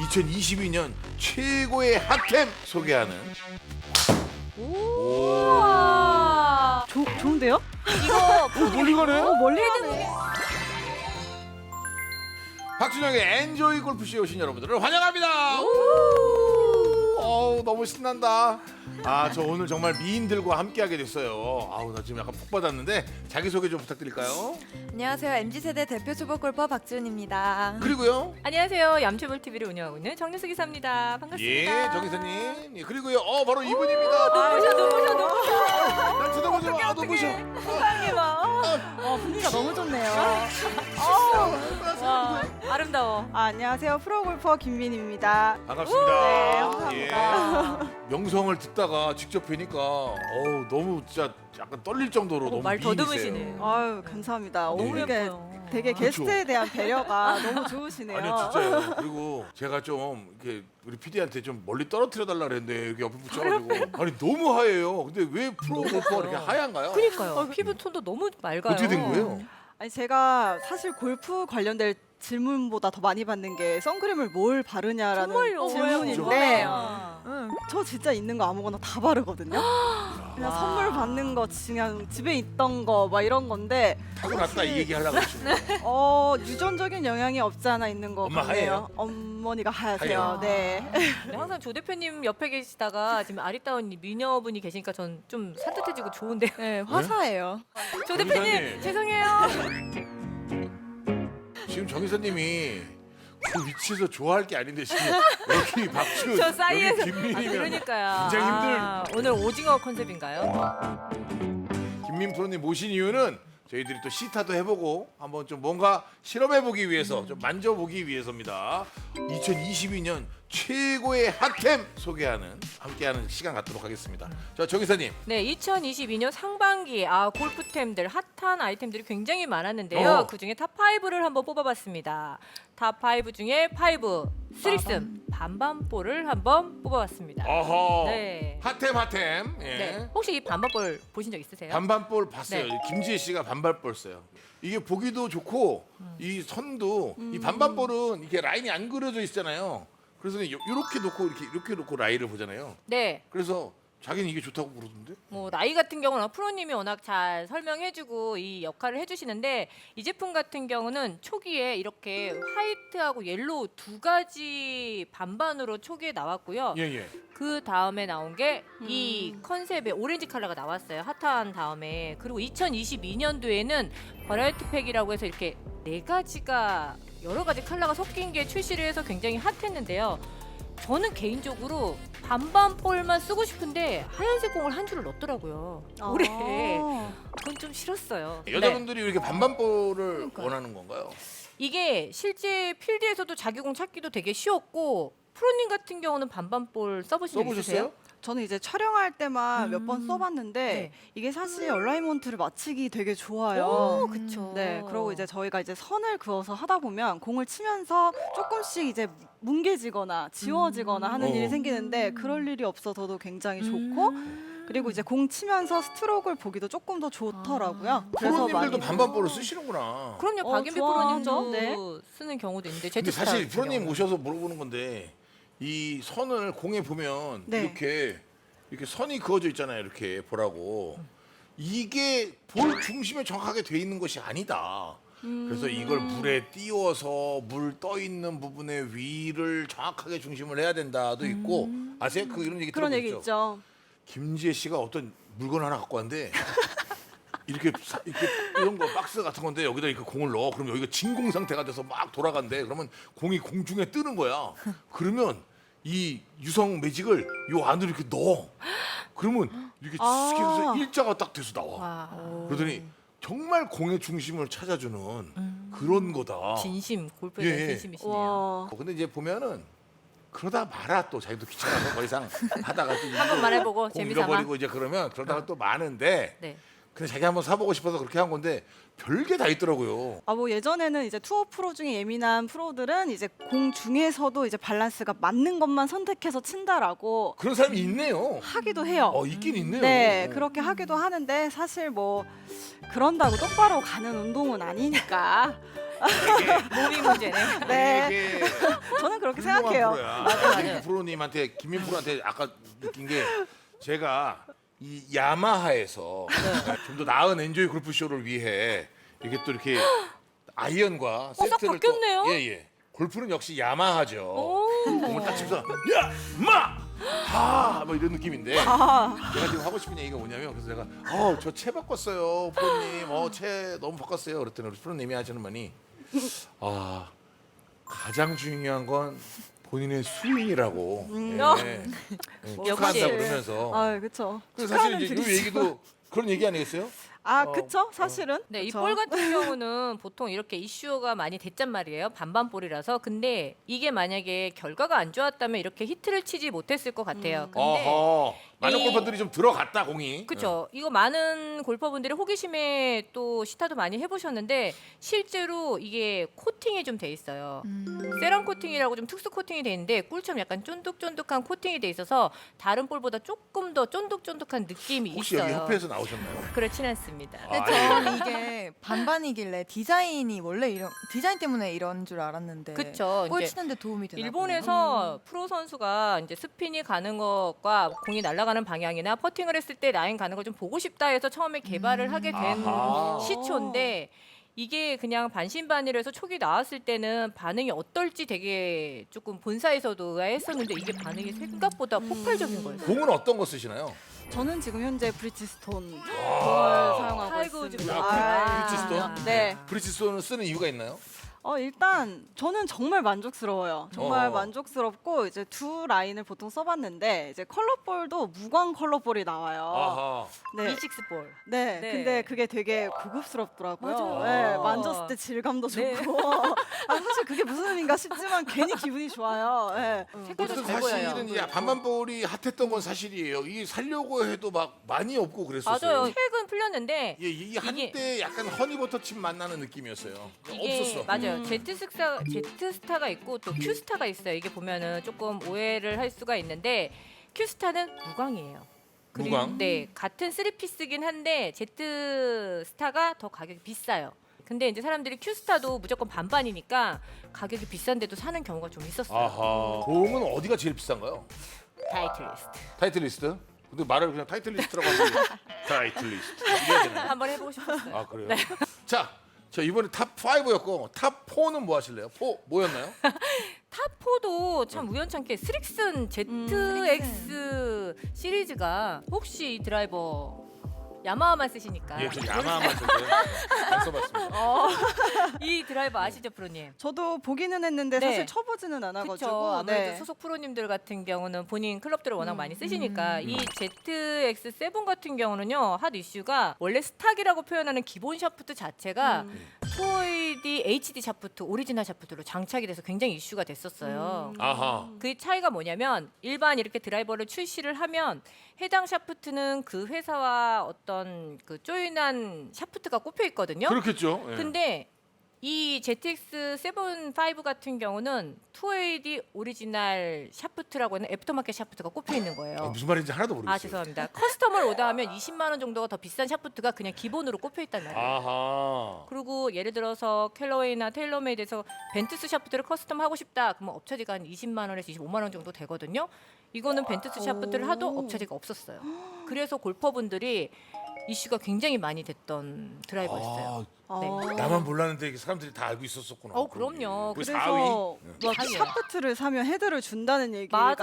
2022년 최고의 핫템 소개하는 우와. 좋은데요? 이거 멀리 가네. 멀리 가네. 박준영의 엔조이 골프쇼에 오신 여러분들을 환영합니다. 너무 신난다. 저 오늘 정말 미인들과 함께하게 됐어요. 나 지금 약간 푹 받았는데 자기소개 좀 부탁드릴까요? 안녕하세요. MZ세대 대표 초보 골퍼 박지훈입니다. 그리고요. 안녕하세요. 얌초볼 TV를 운영하고 있는 정유수 기사입니다. 반갑습니다. 정 기사님. 그리고요. 바로 이분입니다. 눈부셔. 날 쳐다보지 마. 눈부셔. 세상에 봐. 분위기가 너무 좋네요. 와, 아름다워. 안녕하세요. 프로골퍼 김민입니다. 반갑습니다. 네, 명성을 듣다가 직접 뵈니까 너무 진짜 약간 떨릴 정도로 너무 말 미인이세요. 더듬으시네. 아유 감사합니다. 너무 이게 예뻐요. 되게 그렇죠. 게스트에 대한 배려가 너무 좋으시네요. 아니요 진짜요. 그리고 제가 좀 이렇게 우리 PD한테 좀 멀리 떨어뜨려 달라 그랬는데 여기 옆에 붙여가지고 아니 너무 하얘요. 근데 왜 프로 골퍼가 이렇게 하얀가요? 그러니까요. 피부 톤도 너무 맑아요. 어떻게 된 거예요? 아니 제가 사실 골프 관련된 질문보다 더 많이 받는 게 선크림을 뭘 바르냐라는 정말요. 질문인데 응. 저 진짜 있는 거 아무거나 다 바르거든요. 그냥 선물 받는 거 그냥 집에 있던 거 막 이런 건데 타고났다 이 얘기 하려고 했죠. 유전적인 영향이 없지 않아 있는 거 엄마 같네요. 하얘요? 어머니가 하얗세요. 하얘요? 네. 네, 항상 조 대표님 옆에 계시다가 지금 아리따운 미녀분이 계시니까 전 좀 산뜻해지고 좋은데요. 네, 화사해요. 조 대표님 기사님. 죄송해요. 지금 정 기사님이 그 위치에서 좋아할 게 아닌데 지금 여기 박수 저 사이에서 여기 김민이면 그러니까요. 굉장히 오늘 오징어 컨셉인가요? 김민 프로님 모신 이유는 저희들이 또 시타도 해보고 한번 좀 뭔가 실험해보기 위해서 좀 만져보기 위해서입니다. 2022년 최고의 핫템 소개하는 함께하는 시간 갖도록 하겠습니다. 자, 정 기사님. 네, 2022년 상반기 골프템들 핫한 아이템들이 굉장히 많았는데요. 그중에 탑 5를 한번 뽑아봤습니다. 탑 5 중에 5 쓰리씀 반반볼을 한번 뽑아봤습니다. 어허. 네. 핫템. 예. 네. 혹시 이 반반볼 보신 적 있으세요? 반반볼 봤어요. 네. 김지혜 씨가 반반볼 써요. 이게 보기도 좋고 이 선도 이 반반볼은 이게 라인이 안 그려져 있잖아요. 그래서 이렇게 놓고 이렇게 놓고 라인을 보잖아요. 네. 그래서 자기는 이게 좋다고 그러던데. 뭐 나이 같은 경우는 프로님이 워낙 잘 설명해주고 이 역할을 해주시는데 이 제품 같은 경우는 초기에 이렇게 화이트하고 옐로우 두 가지 반반으로 초기에 나왔고요. 예. 그 다음에 나온 게 이 컨셉의 오렌지 컬러가 나왔어요. 핫한 다음에. 그리고 2022년도에는 버라이어티 팩이라고 해서 이렇게 네 가지가 여러 가지 컬러가 섞인 게 출시를 해서 굉장히 핫했는데요. 저는 개인적으로 반반볼만 쓰고 싶은데 하얀색 공을 한 줄을 넣었더라고요. 올해. 그건 좀 싫었어요. 여자분들이 이렇게 반반볼을 그러니까요. 원하는 건가요? 이게 실제 필드에서도 자기 공 찾기도 되게 쉬웠고 프로님 같은 경우는 반반볼 써보신 적 있으세요? 써보셨어요? 저는 이제 촬영할 때만 몇 번 써봤는데 네. 이게 사실 얼라이먼트를 맞추기 되게 좋아요. 오, 그쵸. 네, 그리고 이제 저희가 이제 선을 그어서 하다 보면 공을 치면서 조금씩 이제 뭉개지거나 지워지거나 하는 일이 생기는데 그럴 일이 없어서도 굉장히 좋고 그리고 이제 공 치면서 스트로크를 보기도 조금 더 좋더라고요. 그래서 프로님들도 많이 반반볼을 쓰시는구나. 그럼요. 박인비 좋아하죠. 프로님도 네. 쓰는 경우도 있는데 근데 제트스타 사실 같은 프로님 경우는. 오셔서 물어보는 건데 이 선을 공에 보면 네. 이렇게 선이 그어져 있잖아요. 이렇게 보라고. 이게 볼 중심에 정확하게 돼 있는 것이 아니다. 그래서 이걸 물에 띄워서 물 떠 있는 부분의 위를 정확하게 중심을 해야 된다도 있고 아세요? 이런 얘기 그런 얘기 들어보셨죠? 있죠. 김지혜 씨가 어떤 물건 하나 갖고 왔는데 이렇게 이런 거 박스 같은 건데 여기다 이렇게 공을 넣어. 그럼 여기가 진공 상태가 돼서 막 돌아간대. 그러면 공이 공중에 뜨는 거야. 그러면 이 유성 매직을 요 안으로 이렇게 넣어. 그러면 이렇게 해서 일자가 딱 돼서 나와. 와. 그러더니 정말 공의 중심을 찾아주는 그런 거다. 진심 골프에 대한 예. 진심이시네요. 와. 근데 이제 보면은 그러다 말아 또 자기도 귀찮아서 더 이상 하다가 또 한 번만 해보고 공 재미삼아. 잃어버리고 이제 그러면 그러다가 또 많은데 네. 근데 자기 한번 사보고 싶어서 그렇게 한 건데 별게 다 있더라고요. 뭐 예전에는 이제 투어 프로 중에 예민한 프로들은 이제 공 중에서도 이제 밸런스가 맞는 것만 선택해서 친다라고 그런 사람이 있네요. 하기도 해요. 있긴 있네요. 네, 그렇게 하기도 하는데 사실 뭐 그런다고 똑바로 가는 운동은 아니니까 몸이 문제네. 네. 되게 저는 그렇게 훌륭한 생각해요. 프로야. 맞아요. 프로님한테 김민 프로한테 아까 느낀 게 제가 이 야마하에서 좀 더 나은 엔조이 골프 쇼를 위해 이게 또 이렇게 아이언과 싹 세트를 또 바뀌었네요. 예예. 골프는 역시 야마하죠. 오. 공을 딱 치면서 야마하 뭐 이런 느낌인데 아, 제가 지금 하고 싶은 얘기가 뭐냐면 그래서 제가 저 채 바꿨어요 프로님 채 너무 바꿨어요 그랬더니 우리 프로님이 하시는 말이 가장 중요한 건 본인의 스윙이라고 축하한다 역시. 그러면서 아, 그렇죠. 그래서 사실 이제 이 얘기도 그런 얘기 아니겠어요? 그쵸, 사실은. 네, 이 그쵸. 볼 같은 경우는 보통 이렇게 이슈가 많이 됐단 말이에요. 반반 볼이라서. 근데 이게 만약에 결과가 안 좋았다면 이렇게 히트를 치지 못했을 것 같아요. 근데 어허 많은 이- 골퍼들이 좀 들어갔다 공이. 그렇죠. 이거 많은 골퍼분들이 호기심에 또 시타도 많이 해보셨는데 실제로 이게 코팅이 좀 돼 있어요. 세럼 코팅이라고 좀 특수 코팅이 돼 있는데 꿀처럼 약간 쫀득쫀득한 코팅이 돼 있어서 다른 볼보다 조금 더 쫀득쫀득한 느낌이 혹시 있어요. 여기 협회에서 나오셨나요? 그렇진 않습니다. 근데 전 이게 반반이길래 디자인이 원래 이런 디자인 때문에 이런 줄 알았는데 그쵸. 골 이제 치는데 도움이 되나 일본에서 프로 선수가 이제 스핀이 가는 것과 공이 날아가는 방향이나 퍼팅을 했을 때 라인 가는 걸 좀 보고 싶다 해서 처음에 개발을 하게 된 아하. 시초인데 이게 그냥 반신반의해서 촉이 나왔을 때는 반응이 어떨지 되게 조금 본사에서도 의아했었는데 이게 반응이 생각보다 폭발적인 거예요. 공은 어떤 거 쓰시나요? 저는 지금 현재 브리지스톤 공을 아. 사용하고 아이고, 있습니다. 지금 브리지스톤? 네. 브리지스톤을 쓰는 이유가 있나요? 일단 저는 정말 만족스러워요. 정말 어. 만족스럽고 이제 두 라인을 보통 써봤는데 이제 컬러볼도 무광 컬러볼이 나와요. 아하. 네. E6 볼. 네, 네. 근데 그게 되게 고급스럽더라고요. 맞아요. 네, 만졌을 때 질감도 네. 좋고. 사실 그게 무슨 의미인가 싶지만 괜히 기분이 좋아요. 네. 색깔도 어쨌든 잘 보여요. 사실은 이 반반볼이 핫했던 건 사실이에요. 이게 살려고 해도 막 많이 없고 그랬었어요. 맞아요. 최근 풀렸는데 예, 이 한때 약간 허니버터칩 맛나는 느낌이었어요. 이게 없었어. 맞아요. 제트스타가 있고 또 큐스타가 있어요. 이게 보면은 조금 오해를 할 수가 있는데 큐스타는 무광이에요. 무광? 네, 같은 3피스긴 한데 제트스타가 더 가격이 비싸요. 근데 이제 사람들이 큐스타도 무조건 반반이니까 가격이 비싼데도 사는 경우가 좀 있었어요. 아하. 공은 어디가 제일 비싼가요? 타이틀리스트. 타이틀리스트? 근데 말을 그냥 타이틀리스트라고 하는데 타이틀리스트 이래야 되나요? 한번 해보고 싶었어요. 아 그래요? 자 이번에 탑 5였고 탑 4는 뭐 하실래요? 4 뭐였나요? 탑4도 참 우연찮게 스릭슨 ZX 시리즈가 혹시 이 드라이버 야마하만 쓰시니까 예, 저 야마만 썼어요. 안 써봤습니다. 이 드라이버 아시죠, 프로님? 저도 보기는 했는데 네. 사실 쳐보지는 않아가지고. 그렇죠. 아무래도 네. 소속 프로님들 같은 경우는 본인 클럽들을 워낙 많이 쓰시니까 이 ZX7 같은 경우는요 핫 이슈가 원래 스탁이라고 표현하는 기본 샤프트 자체가 투어이디 HD 샤프트 오리지널 샤프트로 장착이 돼서 굉장히 이슈가 됐었어요. 아하. 그 차이가 뭐냐면 일반 이렇게 드라이버를 출시를 하면 해당 샤프트는 그 회사와 어떤 그 조인한 샤프트가 꼽혀 있거든요. 그렇겠죠. 예. 근데 이 ZX75 같은 경우는 2AD 오리지널 샤프트라고 하는 애프터마켓 샤프트가 꼽혀 있는 거예요. 무슨 말인지 하나도 모르겠어요. 아 죄송합니다. 커스텀을 오더하면 20만 원 정도가 더 비싼 샤프트가 그냥 기본으로 꼽혀 있단 말이에요. 아하. 그리고 예를 들어서 캘러웨이나 테일러메이드에서 벤투스 샤프트를 커스텀 하고 싶다. 그러면 업체지가 한 20만 원에서 25만 원 정도 되거든요. 이거는 벤투스 샤프트를 하도 업체지가 없었어요. 그래서 골퍼분들이 이슈가 굉장히 많이 됐던 드라이버였어요. 네. 나만 몰랐는데 이게 사람들이 다 알고 있었었구나. 그럼요. 그 그래서 4위. 막 사위예요. 샤프트를 사면 헤드를 준다는 얘기가 맞아요.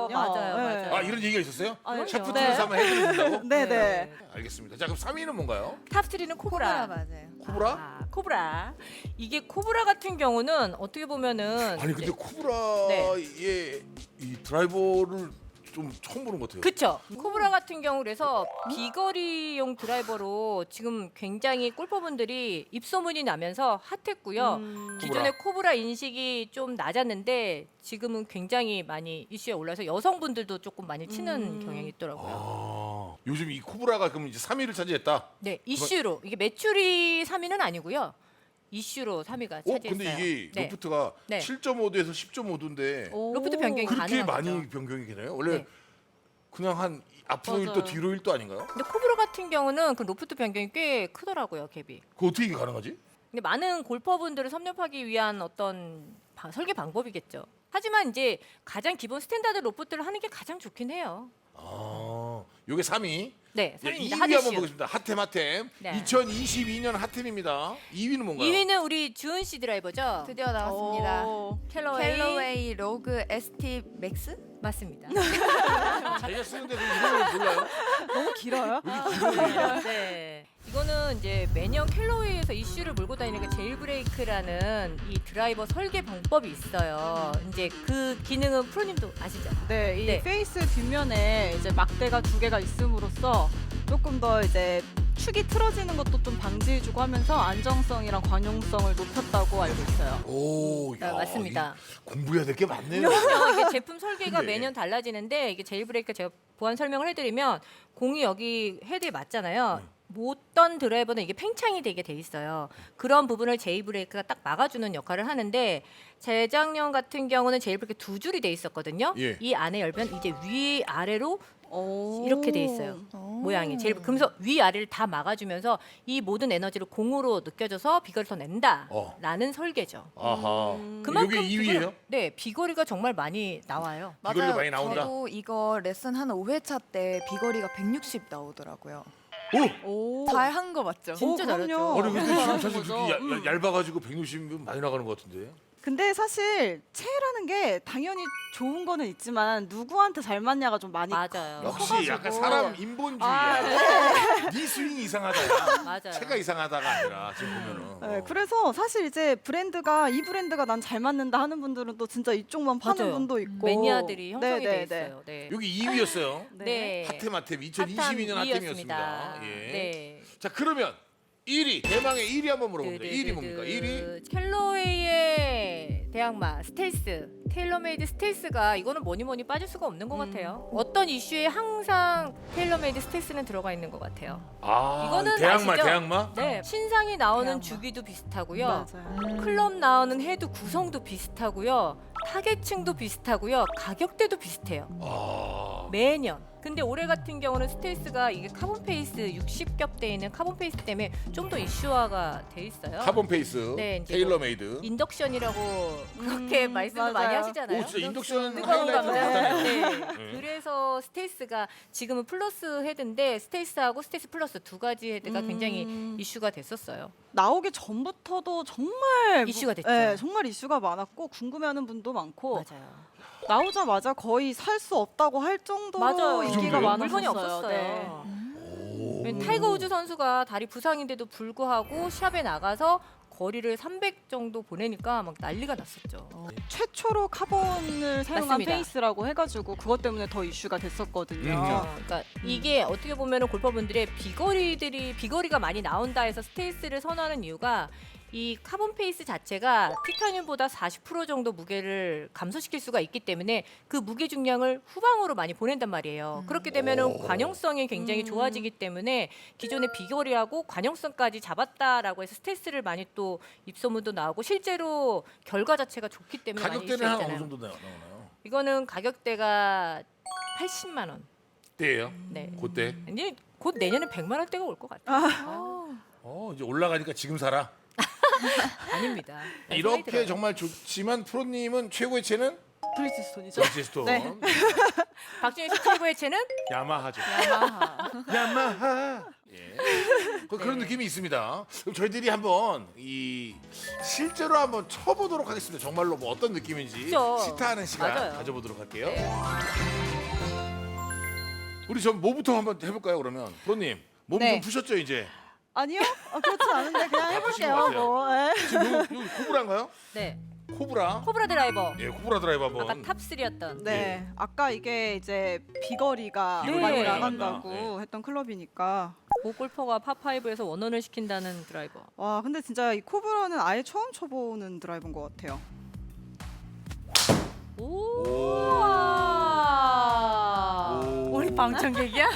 돌았군요. 맞아요. 맞아요. 아 이런 얘기가 있었어요? 아, 샤프트를 네. 사면 헤드를 준다고? 네네. 알겠습니다. 자 그럼 3위는 뭔가요? 탑3는 코브라 코브라. 맞아요. 코브라? 아, 코브라. 이게 코브라 같은 경우는 어떻게 보면은 아니 근데 이제- 코브라의 이 드라이버를 좀 처음 보는 것 같아요. 그쵸. 코브라 같은 경우 그래서 비거리용 드라이버로 지금 굉장히 골퍼분들이 입소문이 나면서 핫했고요. 기존에 코브라 인식이 좀 낮았는데 지금은 굉장히 많이 이슈에 올라서 여성분들도 조금 많이 치는 경향이 있더라고요. 아, 요즘 이 코브라가 그럼 이제 3위를 차지했다. 네, 이슈로 이게 매출이 3위는 아니고요. 이슈로 3위가 차지했어요. 근데 이게 네. 로프트가 네. 7.5도에서 10.5도인데 로프트 변경이 그렇게 가능한 많이 거죠. 변경이 되나요? 원래 네. 그냥 한 앞으로 맞아요. 1도 뒤로 1도 아닌가요? 근데 코브라 같은 경우는 그 로프트 변경이 꽤 크더라고요, 갭이. 그거 어떻게 이게 가능하지? 근데 많은 골퍼분들을 섭렵하기 위한 어떤 설계 방법이겠죠. 하지만 이제 가장 기본 스탠다드 로프트를 하는 게 가장 좋긴 해요. 요게 3위. 네, 예, 3위입니다. 2위 한번 하디슈. 보겠습니다. 핫템. 네. 2022년 핫템입니다. 2위는 뭔가요? 2위는 우리 주은 씨 드라이버죠. 드디어 나왔습니다. 오. 캘러웨이 로그 ST 맥스? 맞습니다. 자기가 쓰는데 그 이름을 몰라요? 너무 길어요? 네. 이거는 이제 매년 캘러웨이에서 이슈를 몰고 다니는 게 제일브레이크라는 이 드라이버 설계 방법이 있어요. 이제 그 기능은 프로님도 아시죠? 네, 이 네. 페이스 뒷면에 이제 막대가 2개가 있음으로써 조금 더 이제 축이 틀어지는 것도 좀 방지해주고 하면서 안정성이랑 관용성을 높였다고 알고 있어요. 오, 네, 맞습니다. 공부해야 될 게 많네요. 이게 제품 설계가 근데- 매년 달라지는데 이게 제일브레이크 제가 보안 설명을 해드리면 공이 여기 헤드에 맞잖아요. 어떤 드라이버는 이게 팽창이 되게 돼 있어요. 그런 부분을 제일브레이크가 딱 막아주는 역할을 하는데 재작년 같은 경우는 제일브레이크 2줄이 돼 있었거든요. 예. 이 안에 열면 이제 위 아래로 이렇게 돼 있어요. 모양이 제일 그러면서 위 아래를 다 막아주면서 이 모든 에너지를 공으로 느껴져서 비거리를 더 낸다라는 설계죠. 아하. 그만큼 요게 2위예요? 네, 비거리가 정말 많이 나와요. 비거리가 많이 나온다? 저도 이거 레슨 한 5회차 때 비거리가 160 나오더라고요. 오! 오. 잘 한 거 맞죠? 진짜 그럼요. 잘했죠. 아니 근데 지금 잘하는 사실 거죠. 그렇게 얇아가지고 160은 많이 나가는 것 같은데. 근데 사실 체라는 게 당연히 좋은 거는 있지만 누구한테 잘 맞냐가 좀 많이 맞아요. 역시 커가지고. 약간 사람 인본주의야. 아, 네. 네 스윙이 이상하다. 맞아요. 체가 이상하다가 아니라 지금 보면은. 네, 그래서 사실 이제 이 브랜드가 난 잘 맞는다 하는 분들은 또 진짜 이쪽만 파는 맞아요. 분도 있고 매니아들이 형성이 네, 돼 네, 네. 있어요. 네. 여기 2위였어요. 네. 핫템 2022년 핫템이었습니다. 핫템이었습니다. 예. 네. 자 그러면 1위 대망의 1위 한번 물어봅니다. 1위 뭡니까? 1위 캘러웨이의 대항마 스텔스 테일러메이드 스텔스가 이거는 뭐니 빠질 수가 없는 것 같아요. 어떤 이슈에 항상 테일러메이드 스텔스는 들어가 있는 것 같아요. 이거는 대항마 아시죠? 대항마. 네, 신상이 나오는 대항마. 주기도 비슷하고요. 맞아요. 클럽 나오는 헤드 구성도 비슷하고요. 타겟층도 비슷하고요. 가격대도 비슷해요. 매년. 근데 올해 같은 경우는 스텔스가 이게 카본 페이스 60겹 돼 있는 카본 페이스 때문에 좀 더 이슈화가 돼 있어요. 카본 페이스 네, 이제 테일러메이드. 인덕션이라고 그렇게 말씀을 많이 맞아요. 하시잖아요. 오 진짜 인덕션 뜨거운 하이라이트 감자. 같다네요. 네. 그래서 스텔스가 지금은 플러스 헤드인데 스텔스하고 스텔스 플러스 두 가지 헤드가 굉장히 이슈가 됐었어요. 나오기 전부터도 정말 이슈가 됐죠. 네, 정말 이슈가 많았고 궁금해하는 분도 많고 맞아요. 나오자마자 거의 살 수 없다고 할 정도로 맞아요. 인기가 그 정도예요? 물건이 많았었어요. 없었어요. 네. 타이거 우즈 선수가 다리 부상인데도 불구하고 샵에 나가서 거리를 300 정도 보내니까 막 난리가 났었죠. 최초로 카본을 사용한 맞습니다. 페이스라고 해가지고 그것 때문에 더 이슈가 됐었거든요. 그러니까 이게 어떻게 보면은 골퍼분들의 비거리가 많이 나온다 해서 스텔스를 선호하는 이유가 이 카본 페이스 자체가 티타늄보다 40% 정도 무게를 감소시킬 수가 있기 때문에 그 무게 중량을 후방으로 많이 보낸단 말이에요. 그렇게 되면은 관용성이 굉장히 좋아지기 때문에 기존의 비거리하고 관용성까지 잡았다라고 해서 스텔스를 많이 또 입소문도 나오고 실제로 결과 자체가 좋기 때문에 많이 가격대는 한 어느 이슈했잖아요. 정도 나오나요? 이거는 가격대가 80만 원. 때예요. 네. 그때. 이제 곧 내년에 100만 원대가 올 것 같아요. 이제 올라가니까 지금 사라. 아닙니다. 이렇게 정말 좋지만 프로님은 최고의 채는 브리지스톤이죠. 브리지스톤. 네. 박준희 씨 최고의 채는 야마하죠. 야마하. 야마하. 예. 그런 느낌이 있습니다. 그럼 저희들이 한번 이 실제로 한번 쳐보도록 하겠습니다. 정말로 뭐 어떤 느낌인지 그죠. 시타하는 시간 맞아요. 가져보도록 할게요. 네. 우리 전 뭐부터 한번 해볼까요? 그러면 프로님 몸 좀 네. 푸셨죠 이제? 아니요? 그렇지 않은데 그냥 아프신 것 해볼게요. 같아요. 뭐. 네. 지금 여기 코브라인가요? 네. 코브라. 코브라 드라이버. 예, 코브라 드라이버 아까 한번. 탑 3였던. 네, 아까 이게 이제 비거리가 비거리가 많이 많이 나간다고 나간다. 했던 클럽이니까 고골퍼가 파5에서 원원을 시킨다는 드라이버. 와 근데 진짜 이 코브라는 아예 처음 쳐보는 드라이버인 것 같아요. 오. 오. 우리 방청객이야?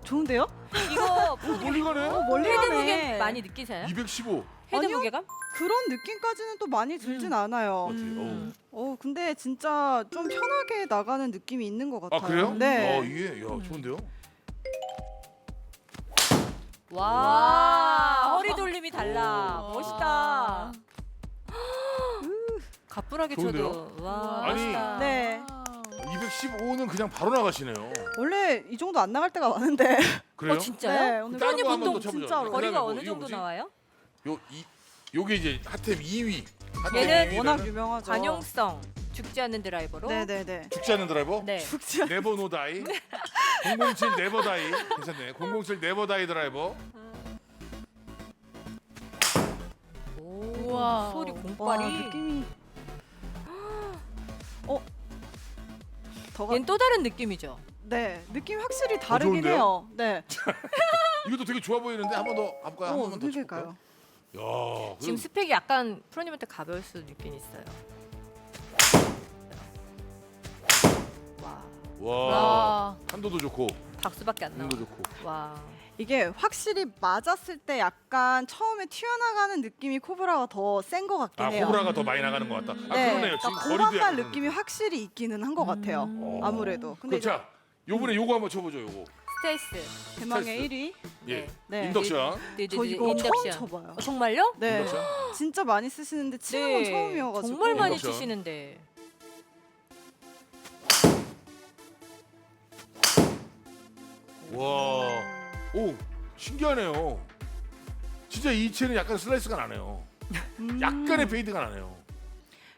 좋은데요? 이거 멀리 가네. 멀리 헤드 가네. 무게 많이 느끼세요? 215. 헤드 아니요. 무게감? 그런 느낌까지는 또 많이 들진 않아요. 근데 진짜 좀 편하게 나가는 느낌이 있는 것 같아요. 아 그래요? 네. 이게 좋은데요? 와. 허리 돌림이 달라. 멋있다. 가뿐하게 쳐도 와. 아니. 멋있다. 네. 215는 그냥 바로 나가시네요. 원래 이 정도 안 나갈 때가 많은데. 그래요? 진짜요? 네, 오늘 다른 거 한번 보통 더 쳐보죠. 진짜로. 그다음에 거리가 뭐 어느 이거 정도 뭐지? 나와요? 요게 이제 핫템 2위. 얘는 워낙 유명하죠. 관용성 죽지 않는 드라이버로. 네네네. 죽지 않는 드라이버? 네. 죽지 않. 네버 노 다이. 007 네버 다이. 괜찮네. 007 네버 다이 드라이버. 오, 우와. 소리 와 공빨이. 느낌이. 더가. 얘는 또 다른 느낌이죠. 네 느낌이 확실히 다르긴 좋은데요? 해요. 네. 이것도 되게 좋아 보이는데 한 번 더 가볼까요? 한 번만 더 그러니까요. 쳐볼까요? 야, 지금 스펙이 약간 프로님한테 가벼울 수도 있긴 있어요. 와, 와, 와. 한도도 좋고, 박수밖에 안 나와. 힘도 좋고. 와, 이게 확실히 맞았을 때 약간 처음에 튀어나가는 느낌이 코브라가 더 센 것 같긴 아, 해요. 호브라가 더 많이 나가는 것 같다. 아, 네, 그러네요. 지금 그러니까 거리도 고반발 약간 느낌이 그러네. 확실히 있기는 한 것 같아요. 아무래도. 근데 그럼 자, 요번에 요거 한번 쳐보죠. 요거. 스텔스. 대망의 스텔스. 1위. 예. 네. 인덕션. 저 이거 처음 쳐봐요. 정말요? 네, 인덕션. 진짜 많이 쓰시는데 치는 건 처음이어가지고. 정말 많이 인덕션. 치시는데. 와, 오, 신기하네요. 진짜 이 채는 약간 슬라이스가 나네요. 약간의 페이드가 나네요.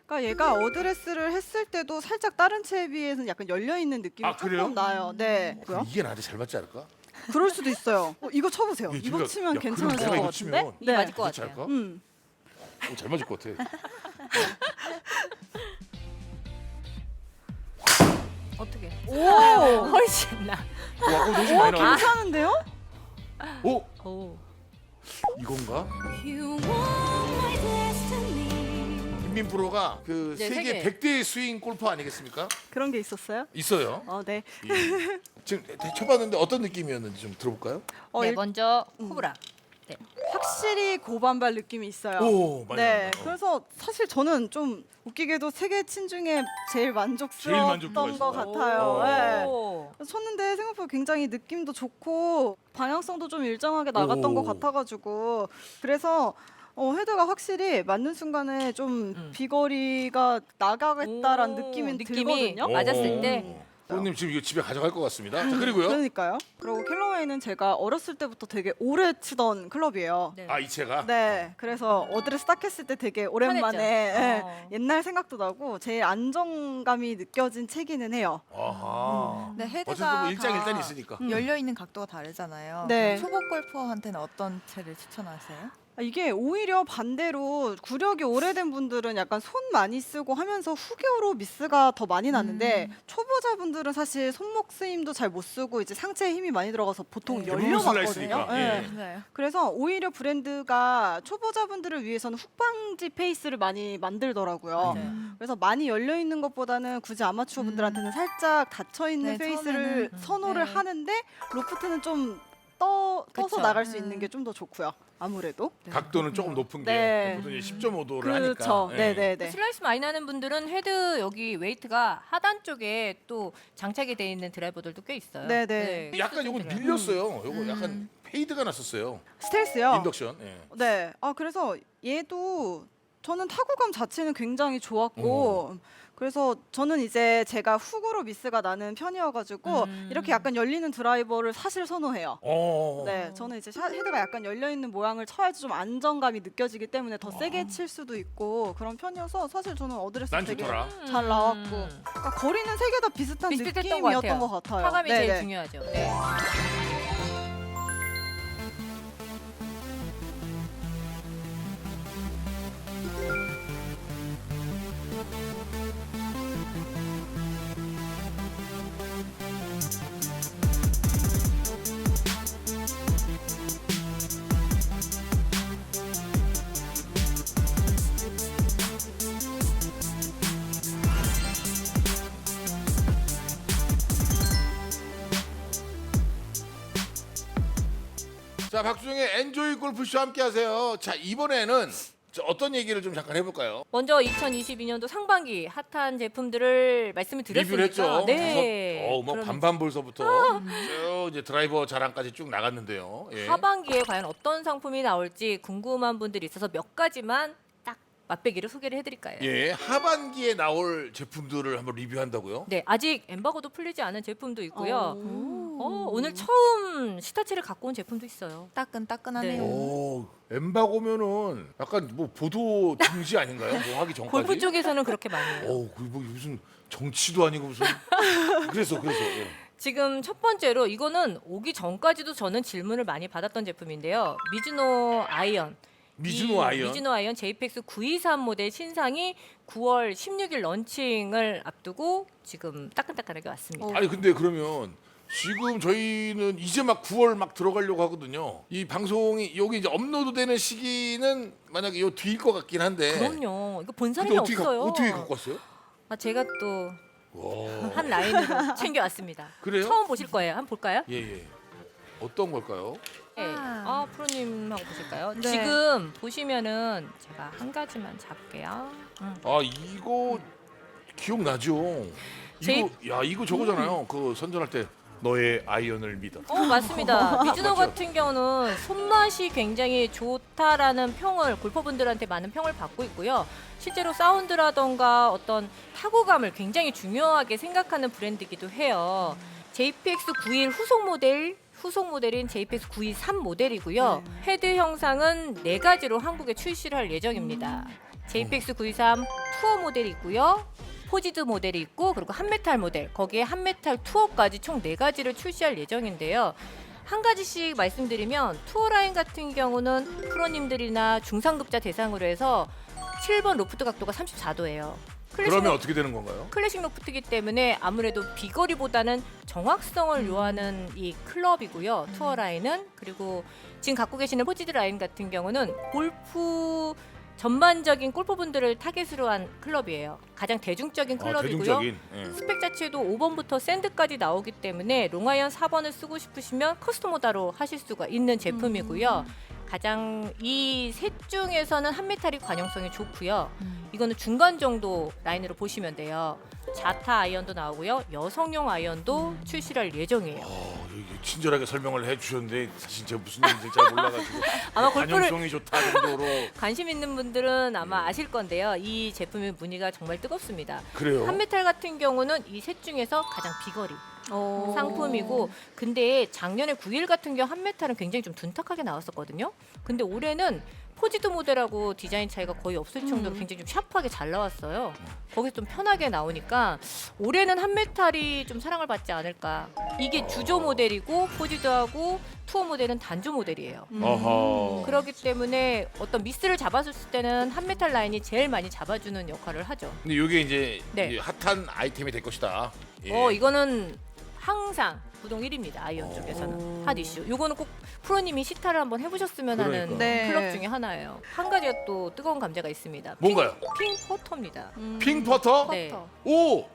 그러니까 얘가 어드레스를 했을 때도 살짝 다른 채에 비해서는 약간 열려 있는 느낌이 아, 그래요? 조금 나요. 네. 그럼 이게 나한테 잘 맞지 않을까? 그럴 수도 있어요. 이거 쳐보세요. 예, 이거 제가- 치면 야, 괜찮을 그럼 내가 것 이거 같은데? 치면 이게 네. 맞을 것 그렇지 같아요. 않을까? 잘 맞을 것 같아. 어떻게? 오, 훨씬 나. 와, 그거 훨씬 많이 나와. 괜찮은데요? 오, 오. 이건가? You want my destiny. 김민 프로가 그 네, 세계 세계. 100대 스윙 골퍼 아니겠습니까? 그런 게 있었어요? 있어요. 네. 예. 지금 쳐봤는데 어떤 느낌이었는지 좀 들어볼까요? 네, 먼저 코브라. 확실히 고반발 느낌이 있어요. 오, 많이 네, 나온다. 그래서 사실 저는 좀 웃기게도 세계 친 중에 제일 만족스러웠던 만족도가 것 있어요. 같아요. 네. 오. 그래서 쳤는데 생각보다 굉장히 느낌도 좋고 방향성도 좀 일정하게 나갔던 오. 것 같아가지고 그래서 헤드가 확실히 맞는 순간에 좀 비거리가 나가겠다라는 오, 느낌이 느낌이 들거든요. 맞았을 때. 프로님 지금 이거 집에 가져갈 것 같습니다. 자, 그리고요. 그러니까요. 그리고 캘러웨이는 제가 어렸을 때부터 되게 오래 치던 클럽이에요. 네. 아, 이 채가. 네, 그래서 어드레스 딱 했을 때 되게 오랜만에 편했죠. 예, 옛날 생각도 나고 제일 안정감이 느껴진 채기는 해요. 아하. 네, 헤드가 어쨌든 뭐 일장일단이 다 있으니까. 열려 있는 각도가 다르잖아요. 네. 초보 골퍼한테는 어떤 채를 추천하세요? 이게 오히려 반대로 구력이 오래된 분들은 약간 손 많이 쓰고 하면서 후겨로 미스가 더 많이 났는데 초보자분들은 사실 손목 스임도 잘 못 쓰고 이제 상체에 힘이 많이 들어가서 보통 네. 열려 슬라이스니까. 맞거든요. 예. 네. 네. 그래서 오히려 브랜드가 초보자분들을 위해서는 훅방지 페이스를 많이 만들더라고요. 맞아요. 그래서 많이 열려 있는 것보다는 굳이 아마추어 분들한테는 살짝 닫혀 있는 네, 페이스를 처음에는. 선호를 네. 하는데 로프트는 좀 떠서 그쵸. 나갈 수 있는 게 좀 더 좋고요. 아무래도. 각도는 조금 높은 게 네. 보통 10.5도를 그렇죠. 하니까. 예. 네네네. 슬라이스 많이 나는 분들은 헤드 여기 웨이트가 하단 쪽에 또 장착이 돼 있는 드라이버들도 꽤 있어요. 네네. 약간 요거 밀렸어요. 요거 약간 페이드가 났었어요. 스텔스요. 인덕션. 예. 네. 그래서 얘도 저는 타구감 자체는 굉장히 좋았고 그래서 저는 이제 제가 훅으로 미스가 나는 편이어가지고 이렇게 약간 열리는 드라이버를 사실 선호해요. 네, 저는 이제 헤드가 약간 열려 있는 모양을 쳐야지 좀 안정감이 느껴지기 때문에 더 세게 칠 수도 있고 그런 편이어서 사실 저는 어드레스 난 되게 좋더라. 잘 나왔고 그러니까 거리는 세 개 다 비슷한 비슷했던 것 느낌이었던 같아요. 것 같아요. 타감이 네네. 제일 중요하죠. 네. 자, 박수정의 엔조이 골프쇼 함께 하세요. 자, 이번에는 자, 어떤 얘기를 좀 잠깐 해볼까요? 먼저 2022년도 상반기 핫한 제품들을 말씀을 리뷰를 드렸으니까. 했죠. 네. 뭐 그러면 반반볼서부터 쭉 이제 드라이버 자랑까지 쭉 나갔는데요. 예. 하반기에 과연 어떤 상품이 나올지 궁금한 분들이 있어서 몇 가지만 딱 맛배기를 소개를 해드릴까요? 예, 하반기에 나올 제품들을 한번 리뷰한다고요? 네, 아직 엠바고도 풀리지 않은 제품도 있고요. 오. 오늘 처음 시타치를 갖고 온 제품도 있어요. 따끈따끈하네요. 오, 엠바고면은 약간 뭐 보도 중지 아닌가요? 뭐 하기 전까지? 골프 쪽에서는 그렇게 많이 해요. 오, 뭐 무슨 정치도 아니고 무슨 그래서 예. 지금 첫 번째로 이거는 오기 전까지도 저는 질문을 많이 받았던 제품인데요. 미즈노 아이언. 미즈노 이 아이언. 미즈노 아이언 JPX 923 모델 신상이 9월 16일 런칭을 앞두고 지금 따끈따끈하게 왔습니다. 아니 근데 그러면 지금 저희는 이제 막 9월 막 들어가려고 하거든요. 이 방송이 여기 이제 업로드되는 시기는 만약에 요 뒤일 것 같긴 한데. 그럼요. 이거 본 근데 사람이 어떻게 없어요. 어떻게 갖고 왔어요? 아, 제가 또 와. 한 라인으로 챙겨왔습니다. 그래요? 처음 보실 거예요. 한번 볼까요? 예. 어떤 걸까요? 네. 프로님 하고 보실까요? 네. 지금 보시면은 제가 한 가지만 잡을게요. 아 이거 기억나죠? 이거 저거잖아요. 그 선전할 때 너의 아이언을 믿어. 맞습니다. 미즈노 맞죠? 같은 경우는 손맛이 굉장히 좋다라는 평을 골퍼분들한테 많은 평을 받고 있고요. 실제로 사운드라던가 어떤 타구감을 굉장히 중요하게 생각하는 브랜드이기도 해요. JPX 91 후속 모델인 JPX 923 모델이고요. 헤드 형상은 4가지로 한국에 출시를 할 예정입니다. JPX 923 투어 모델이 있고요. 포지드 모델이 있고 그리고 한메탈 모델, 거기에 한메탈 투어까지 총 4가지를 출시할 예정인데요. 한 가지씩 말씀드리면 투어 라인 같은 경우는 프로님들이나 중상급자 대상으로 해서 7번 로프트 각도가 34도예요. 그러면 어떻게 되는 건가요? 클래식 로프트이기 때문에 아무래도 비거리보다는 정확성을 요하는 이 클럽이고요. 투어 라인은. 그리고 지금 갖고 계시는 포지드 라인 같은 경우는 골프 전반적인 골퍼분들을 타겟으로 한 클럽이에요. 가장 대중적인 클럽이고요. 대중적인. 예. 스펙 자체도 5번부터 샌드까지 나오기 때문에 롱아이언 4번을 쓰고 싶으시면 커스텀 오다로 하실 수가 있는 제품이고요. 가장 이 셋 중에서는 한메탈이 관용성이 좋고요. 이거는 중간 정도 라인으로 보시면 돼요. 자타 아이언도 나오고요. 여성용 아이언도 출시할 예정이에요. 이게 친절하게 설명을 해주셨는데 사실 제가 무슨 얘기인지 잘 몰라가지고 아마 골프를 관용성이 좋다 정도로 관심 있는 분들은 아마 아실 건데요. 이 제품의 문의가 정말 뜨겁습니다. 그래요. 한메탈 같은 경우는 이 셋 중에서 가장 비거리 상품이고, 근데 작년에 9일 같은 경우 한메탈은 굉장히 좀 둔탁하게 나왔었거든요. 근데 올해는 포지드 모델하고 디자인 차이가 거의 없을 정도로 굉장히 좀 샤프하게 잘 나왔어요. 거기서 좀 편하게 나오니까 올해는 한메탈이 좀 사랑을 받지 않을까. 이게 주조 모델이고 포지드하고 투어 모델은 단조 모델이에요. 어허. 그렇기 때문에 어떤 미스를 잡았을 때는 한메탈 라인이 제일 많이 잡아주는 역할을 하죠. 근데 이게 이제 네. 이 핫한 아이템이 될 것이다. 예. 이거는 항상 부동 1위입니다. 아이언 쪽에서는 핫 이슈. 요거는 꼭 프로님이 시타를 한번 해보셨으면 하는 그러니까. 네. 클럽 중에 하나예요. 한 가지가 또 뜨거운 감자가 있습니다. 뭔가요? 핑 퍼터입니다. 핑 퍼터? 네. 오,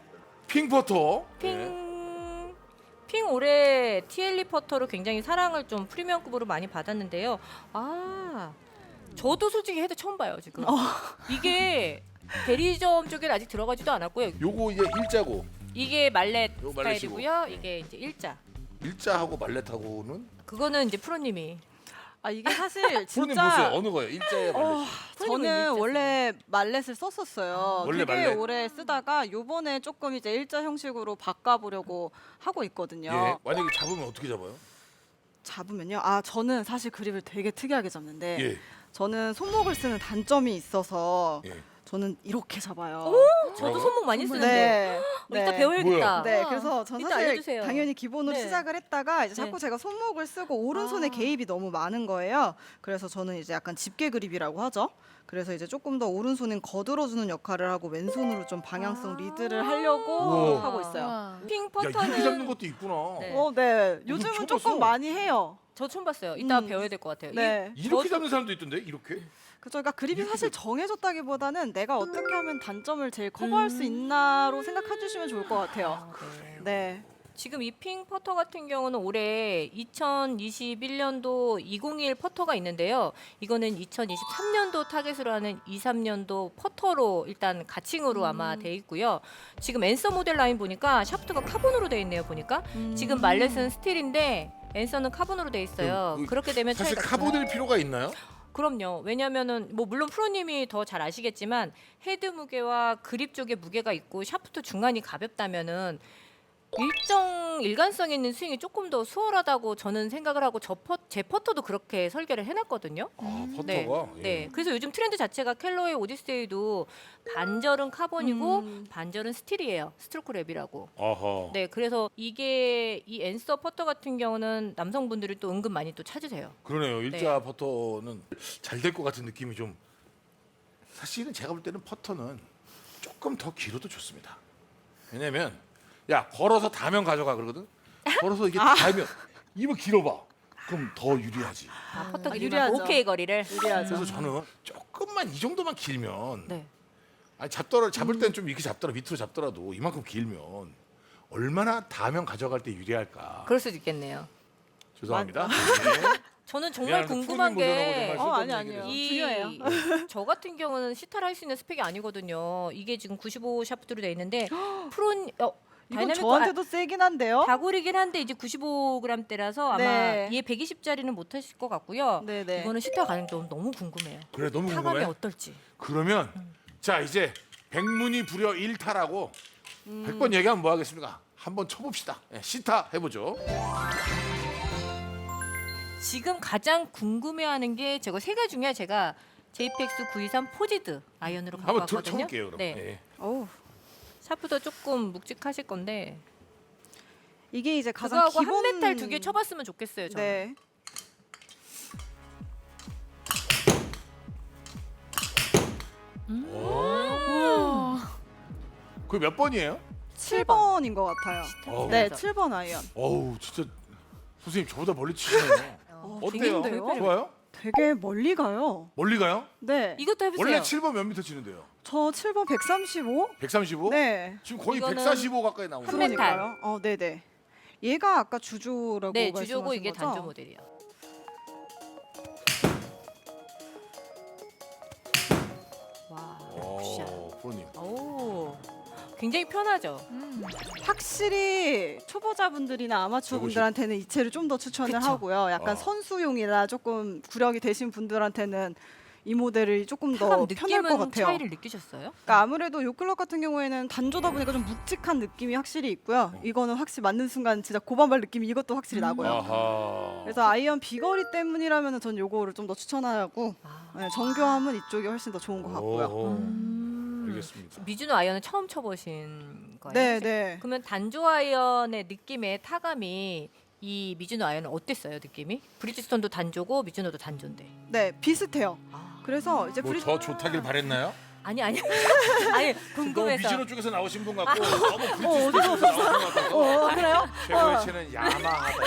핑 퍼터. 핑 올해 TLE 퍼터로 굉장히 사랑을 좀 프리미엄급으로 많이 받았는데요. 저도 솔직히 헤드 처음 봐요 지금. 이게 대리점 쪽에 아직 들어가지도 않았고요. 요거 이제 일자고 이게 말렛 요 말렛이고. 스타일이고요. 이게 이제 일자. 일자하고 말렛하고는 그거는 이제 프로님이. 이게 사실 프로님 진짜 보세요. 어느 거예요? 일자에 말렛. 저는 원래 말렛을 썼었어요. 원래 되게 말렛. 오래 쓰다가 요번에 조금 이제 일자 형식으로 바꿔보려고 하고 있거든요. 예. 만약에 잡으면 어떻게 잡아요? 잡으면요. 저는 사실 그립을 되게 특이하게 잡는데 예. 저는 손목을 쓰는 단점이 있어서 예. 저는 이렇게 잡아요. 저도 뭐라고요? 손목 많이 쓰는데. 네. 이따 네. 배워야겠다. 네, 그래서 전 이따 사실 알려주세요. 당연히 기본으로 네. 시작을 했다가 이제 네. 자꾸 제가 손목을 쓰고 오른손에 개입이 너무 많은 거예요. 그래서 저는 이제 약간 집게 그립이라고 하죠. 그래서 이제 조금 더 오른손은 거들어주는 역할을 하고 왼손으로 좀 방향성 리드를 하려고 우와. 하고 있어요. 와. 핑 야, 이렇게 잡는 퍼터는 것도 있구나. 네. 네. 이거 요즘은 처음 조금 봤어. 많이 해요. 저 처음 봤어요. 이따 음. 배워야 될 것 같아요. 네. 이렇게 잡는 사람도 있던데 이렇게? 그죠. 그러니까 그립이 이렇게 사실 정해졌다기보다는 내가 어떻게 하면 단점을 제일 커버할 수 있나로 생각해 주시면 좋을 것 같아요. 네. 네. 지금 이 핑 퍼터 같은 경우는 올해 2021년도 201 퍼터가 있는데요. 이거는 2023년도 타겟으로 하는 23년도 퍼터로 일단 가칭으로 아마 돼 있고요. 지금 앤서 모델 라인 보니까 샤프트가 카본으로 돼 있네요. 보니까 지금 말렛은 스틸인데 앤서는 카본으로 돼 있어요. 그 그렇게 되면 사실 차이가 카본일 필요가 있나요? 그럼요. 왜냐면은 뭐 물론 프로님이 더 잘 아시겠지만 헤드 무게와 그립 쪽에 무게가 있고 샤프트 중간이 가볍다면은 일관성 있는 스윙이 조금 더 수월하다고 저는 생각을 하고 제 퍼터도 그렇게 설계를 해놨거든요. 아, 네, 퍼터가. 예. 네. 그래서 요즘 트렌드 자체가 켈러의 오디세이도 반절은 카본이고 반절은 스틸이에요. 스트로크 랩이라고. 아하. 네, 그래서 이게 이 앤서 퍼터 같은 경우는 남성분들이 또 은근 많이 또 찾으세요. 그러네요. 일자 퍼터는 잘 될 것 같은 느낌이 좀. 사실은 제가 볼 때는 퍼터는 조금 더 길어도 좋습니다. 왜냐면 야 걸어서 다면 가져가 그러거든. 걸어서 이게 다면 이거 길어봐. 그럼 더 유리하지. 퍼터 길이만 유리하죠. 오케이 거리를. 유리하죠. 그래서 저는 조금만 이 정도만 길면 네. 아니 잡을 때는 좀 이렇게 잡더라 밑으로 잡더라도 이만큼 길면 얼마나 다면 가져갈 때 유리할까. 그럴 수도 있겠네요. 죄송합니다. 네. 저는 정말 미안합니다. 궁금한 프로님 게 모델하고 아니, 아니에요. 중요해요. 저 같은 경우는 시타를 할 수 있는 스펙이 아니거든요. 이게 지금 95 샤프트로 돼 있는데 이건 다이나믹 저한테도 세긴 한데요. 다구리긴 한데 이제 95g대라서 아마 네. 얘 120짜리는 못 하실 것 같고요. 네네. 이거는 시타 가는 게 너무 궁금해요. 그래 너무 타감이 궁금해. 어떨지. 그러면 자 이제 백문이 불여 1타라고 100번 얘기하면 뭐 하겠습니까? 한번 쳐봅시다. 네, 시타 해보죠. 지금 가장 궁금해하는 게 제가 세 가지 중에 제가 JPX 923 포지드 아이언으로 갖고 한번 왔거든요. 쳐볼게요. 그럼. 네. 예. 어우, 샤프도 조금 묵직하실 건데 이게 이제 가장 그거하고 기본 한 메탈 2개 쳐봤으면 좋겠어요. 저는. 네. 그게 몇 번이에요? 7번인 것 같아요. 어우. 네, 7번 아이언. 어우 진짜 선생님 저보다 멀리 치시네요. 어때요? 굉장히요? 좋아요? 되게 멀리 가요. 멀리 가요? 네. 이것도 해보세요. 원래 7번 몇 미터 치는데요? 저 7번 135? 135? 네. 지금 거의 이거는 145 가까이 나오는 한 거예요. 메탈. 그러니까요. 네네. 얘가 아까 주조라고 네, 말씀하신 주조고 이게 거죠? 단조 모델이요. 와, 굿샷. 프로님. 오, 굉장히 편하죠. 확실히 초보자분들이나 아마추어분들한테는 이 채를 좀 더 추천을 그쵸. 하고요. 약간 선수용이나 조금 구력이 되신 분들한테는 이 모델이 조금 더 타감 편할 것 느낌은 같아요. 차이를 느끼셨어요? 그러니까 아무래도 요클럽 같은 경우에는 단조다 보니까 좀 묵직한 느낌이 확실히 있고요. 이거는 확실히 맞는 순간 진짜 고반발 느낌이 이것도 확실히 나고요. 아하. 그래서 아이언 비거리 때문이라면 전 요거를 좀 더 추천하고 아. 네, 정교함은 이쪽이 훨씬 더 좋은 것 같고요. 알겠습니다. 미즈노 아이언은 처음 쳐보신 거예요? 네, 네. 그러면 단조 아이언의 느낌의 타감이 이 미즈노 아이언은 어땠어요, 느낌이? 브리지스톤도 단조고 미즈노도 단조인데. 네, 비슷해요. 아. 그래서 이제 뭐저 좋다길 바랬나요? 아니 아니 너무 궁금해서. 미즈노 쪽에서 나오신 분 같고 너무 브리티시 쪽에서 나오신 분 같아서 그래요? 최고의 채는 야마하다.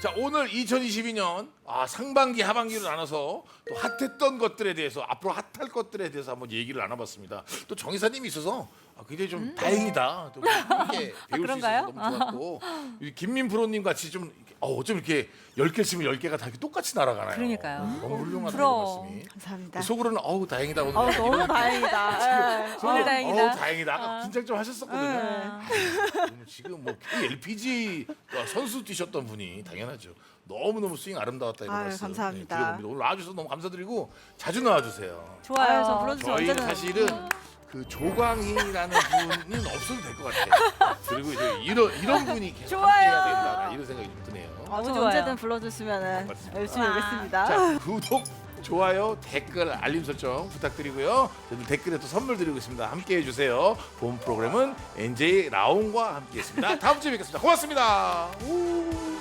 자 오늘 2022년 상반기 하반기로 나눠서 또 핫했던 것들에 대해서 앞으로 핫할 것들에 대해서 한번 얘기를 나눠봤습니다. 또 정의사님이 있어서 굉장히 좀 다행이다. 또 이렇게 배울 수 그런가요? 있어서 너무 좋았고 우리 김민 프로님 같이 좀 어쩜 이렇게 10개 치면 10개가 다 이렇게 똑같이 날아가나요? 그러니까요. 너무 훌륭하다는 부러워. 말씀이. 감사합니다. 속으로는 다행이다. 오늘 너무 다행이다. 네. 오늘 다행이다. 다행이다. 아까 긴장 좀 하셨었거든요. 네. 지금 뭐 LPG 선수 뛰셨던 분이 당연하죠. 너무너무 스윙 아름다웠다 이런 아유, 말씀. 감사합니다. 드려봅니다. 오늘 나와주셔서 너무 감사드리고 자주 나와주세요. 좋아요. 저 불러주시면 저희 언제든. 사실은 그 조광희라는 분은 없어도 될 것 같아요. 그리고 이제 이런 분이 계속 함께해야 된다 이런 생각이 좀 드네요. 저 좋아요. 언제든 불러주시면 맞습니다. 열심히 하겠습니다. 자, 구독, 좋아요, 댓글, 알림 설정 부탁드리고요. 저희들 댓글에 또 선물 드리고 있습니다. 함께 해주세요. 본 프로그램은 NJ 라온과 함께했습니다. 다음 주에 뵙겠습니다. 고맙습니다. 우.